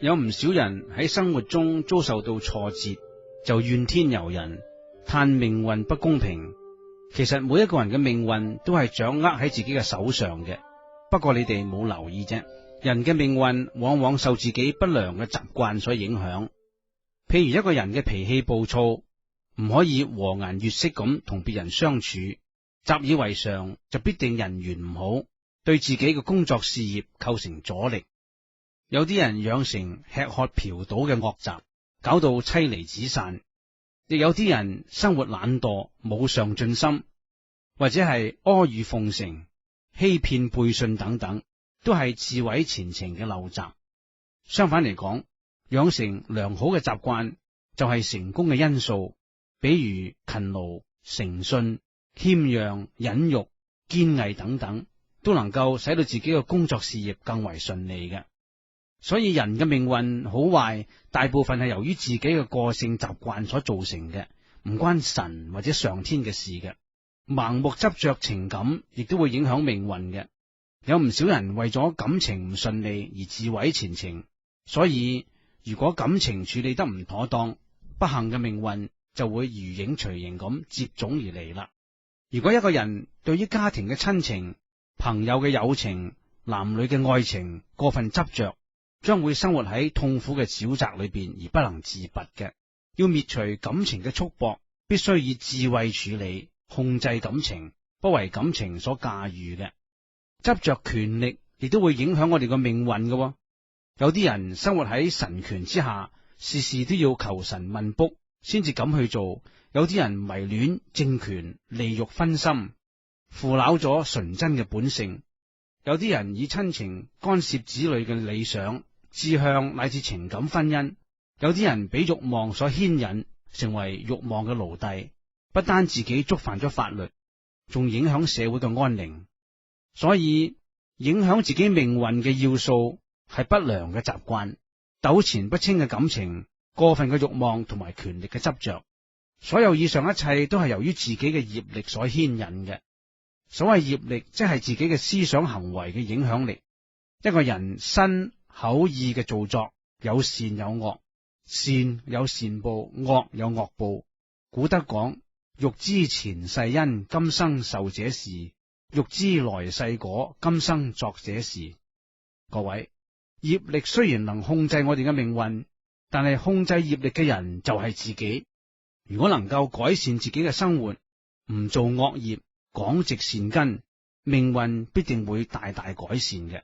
有唔少人喺生活中遭受到挫折，就怨天尤人，嘆命運不公平。其實每一個人嘅命運都係掌握喺自己嘅手上嘅，不過你哋冇留意啫。人嘅命運往往受自己不良嘅習慣所影響。譬如一個人嘅脾氣暴躁，唔可以和顏悅色咁同別人相處，習以為常就必定人緣唔好，對自己嘅工作事業構成阻力。有啲人養成吃喝嫖賭嘅惡習，搞到妻離子散；亦有啲人生活懶惰，冇上進心，或者係阿諛奉承、欺騙背信等等，都係自毀前程嘅陋習。相反嚟講，養成良好嘅習慣就係成功嘅因素，比如勤勞、誠信、謙讓、忍辱、堅毅等等，都能夠使到自己嘅工作事業更為順利嘅。所以人嘅命運好壞，大部分係由於自己嘅個性習慣所造成嘅，唔關神或者上天嘅事嘅。盲目執着情感，亦都會影響命運嘅。有唔少人為咗感情唔順利而自毀前程，所以如果感情處理得唔妥當，不幸嘅命運就會如影隨形咁接踵而嚟啦。如果一個人對於家庭嘅親情、朋友嘅友情、男女嘅愛情過分執着，將會生活喺痛苦嘅沼澤裏邊而不能自拔嘅。要滅除感情嘅束縛，必須以智慧處理，控制感情，不為感情所駕馭嘅。執着權力亦都會影響我哋個命運嘅。有啲人生活喺神權之下，事事都要求神問卜先至敢去做。有啲人迷戀政權，利欲熏心，腐朽咗純真嘅本性。有啲人以親情干涉子女嘅理想、志向乃至情感婚姻。有啲人俾欲望所牽引，成為欲望嘅奴隸，不單自己觸犯咗法律，仲影響社會嘅安寧。所以影響自己命運嘅要素係不良嘅習慣、糾纏不清嘅感情、過分嘅欲望同埋權力嘅執着。所有以上一切都係由於自己嘅業力所牽引嘅。所謂業力，即係自己嘅思想行為嘅影響力。一個人身口意嘅造作，有善有惡，善有善報，惡有惡報。古德講：欲知前世因，今生受這事；欲知來世果，今生作這事。各位，業力雖然能控制我哋嘅命運，但係控制業力嘅人就係自己。如果能夠改善自己嘅生活，唔做惡業，廣積善根，命運必定會大大改善嘅。